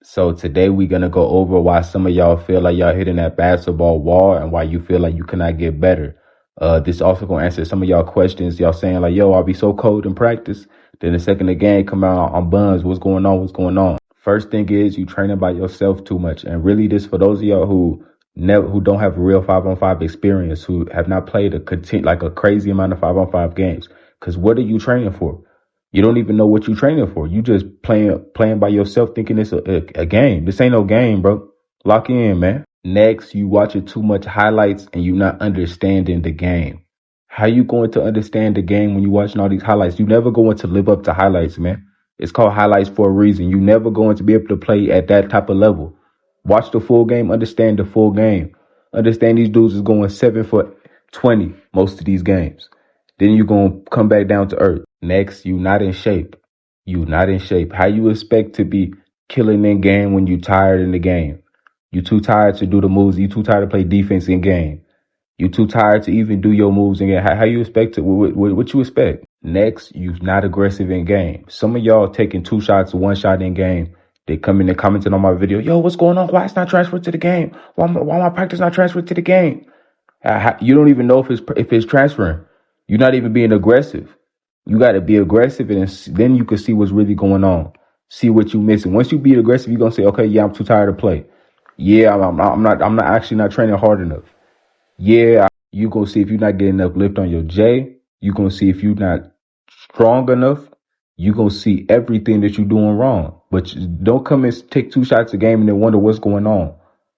So today we're gonna go over why some of y'all feel like y'all hitting that basketball wall and why you feel like you cannot get better. This also gonna answer some of y'all questions. Y'all saying like, "Yo, I'll be so cold in practice." Then the second the game come out on buns. What's going on? What's going on? First thing is you training by yourself too much. And really, this for those of y'all who don't have a real 5-on-5 experience, who have not played a crazy amount of 5-on-5 games. Because what are you training for? You don't even know what you're training for. You just playing by yourself, thinking it's a game. This ain't no game, bro. Lock in, man. Next, you watching too much highlights and you not understanding the game. How you going to understand the game when you watching all these highlights? You never going to live up to highlights, man. It's called highlights for a reason. You never going to be able to play at that type of level. Watch the full game, understand the full game. Understand these dudes is going 7 for 20 most of these games. Then you're going to come back down to earth. Next, you not in shape. You not in shape. How you expect to be killing in game when you tired in the game? You too tired to do the moves. You too tired to play defense in game. You too tired to even do your moves in game. How you expect it? What you expect? Next, you not aggressive in game. Some of y'all taking 2 shots, 1 shot in game. They come in and commenting on my video. Yo, what's going on? Why it's not transferred to the game? Why my practice not transferred to the game? You don't even know if it's transferring. You're not even being aggressive. You got to be aggressive, and then you can see what's really going on. See what you missing. Once you be aggressive, you're gonna say, okay, yeah, I'm too tired to play. Yeah, I'm not actually not training hard enough. Yeah, you gonna see if you're not getting enough lift on your J. You gonna see if you're not strong enough. You gonna see everything that you're doing wrong. But don't come and take 2 shots a game and then wonder what's going on.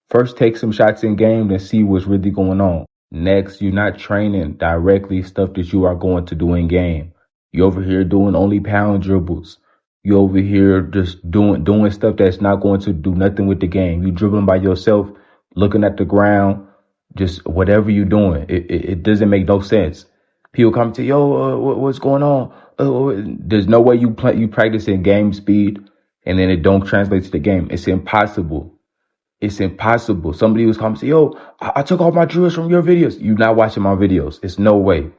First, take some shots in game and see what's really going on. Next, you're not training directly stuff that you are going to do in game. You over here doing only pound dribbles. You over here just doing stuff that's not going to do nothing with the game. You dribbling by yourself, looking at the ground, just whatever you're doing. It doesn't make no sense. People come to what's going on? There's no way you practice in game speed and then it don't translate to the game. It's impossible. It's impossible. Somebody was coming to say, yo, I took all my drills from your videos. You're not watching my videos. It's no way.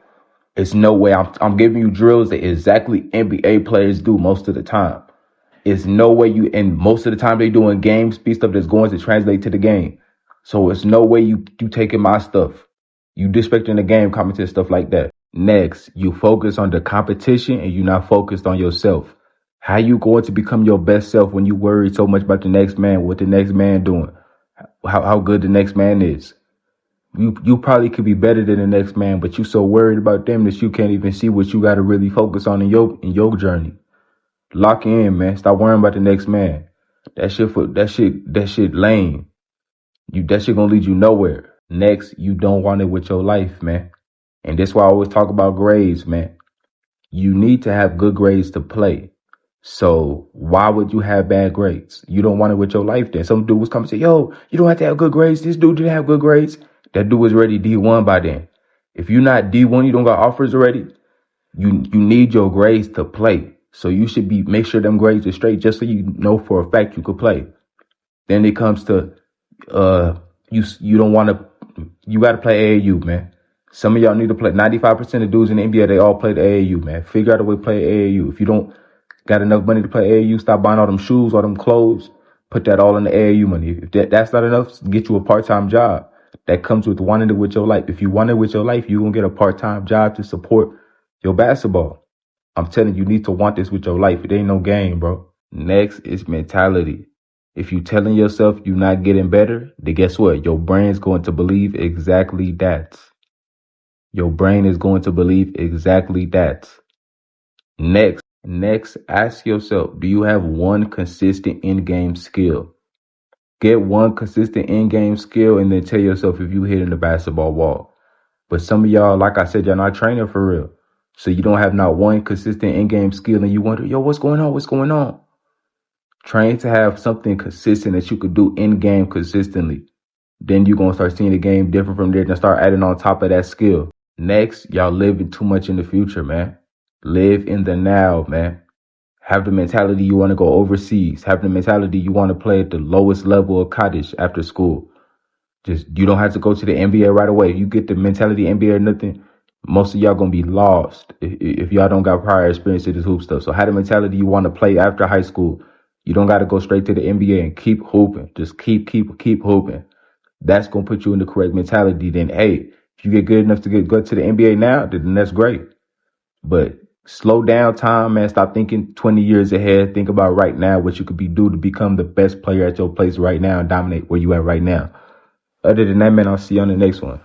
It's no way. I'm giving you drills that exactly NBA players do most of the time. It's no way and most of the time they doing game speed stuff that's going to translate to the game. So it's no way you taking my stuff. You disrespecting the game, commenting stuff like that. Next, you focus on the competition and you're not focused on yourself. How you going to become your best self when you worry so much about the next man, what the next man doing, how good the next man is? You probably could be better than the next man, but you so worried about them that you can't even see what you got to really focus on in your journey. Lock in, man. Stop worrying about the next man. That shit lame. That shit gonna lead you nowhere. Next, you don't want it with your life, man. And that's why I always talk about grades, man. You need to have good grades to play. So why would you have bad grades? You don't want it with your life then. Some dude was coming and say, yo, you don't have to have good grades. This dude didn't have good grades. That dude was already D1 by then. If you're not D1, you don't got offers already. You need your grades to play. So you should make sure them grades are straight just so you know for a fact you could play. Then it comes to you don't want to, you got to play AAU, man. Some of y'all need to play. 95% of dudes in the NBA, they all play the AAU, man. Figure out a way to play AAU. If you don't got enough money to play AAU, stop buying all them shoes, all them clothes. Put that all in the AAU money. If that's not enough, get you a part-time job. That comes with wanting it with your life. If you want it with your life, you're going to get a part-time job to support your basketball. I'm telling you, you need to want this with your life. It ain't no game, bro. Next is mentality. If you telling yourself you're not getting better, then guess what? Your brain's going to believe exactly that. Your brain is going to believe exactly that. Next, ask yourself, do you have one consistent in-game skill? Get one consistent in-game skill and then tell yourself if you hitting the basketball wall. But some of y'all, like I said, y'all not training for real. So you don't have not one consistent in-game skill and you wonder, yo, what's going on? What's going on? Train to have something consistent that you could do in-game consistently. Then you're going to start seeing the game different from there and start adding on top of that skill. Next, y'all living too much in the future, man. Live in the now, man. Have the mentality you want to go overseas. Have the mentality you want to play at the lowest level of college after school. You don't have to go to the NBA right away. If you get the mentality NBA or nothing, most of y'all going to be lost if y'all don't got prior experience in this hoop stuff. So have the mentality you want to play after high school. You don't got to go straight to the NBA and keep hooping. Just keep hooping. That's going to put you in the correct mentality. Then, hey, if you get good enough to go to the NBA now, then that's great. But slow down time, man. Stop thinking 20 years ahead. Think about right now, what you could do to become the best player at your place right now and dominate where you at right now. Other than that, man, I'll see you on the next one.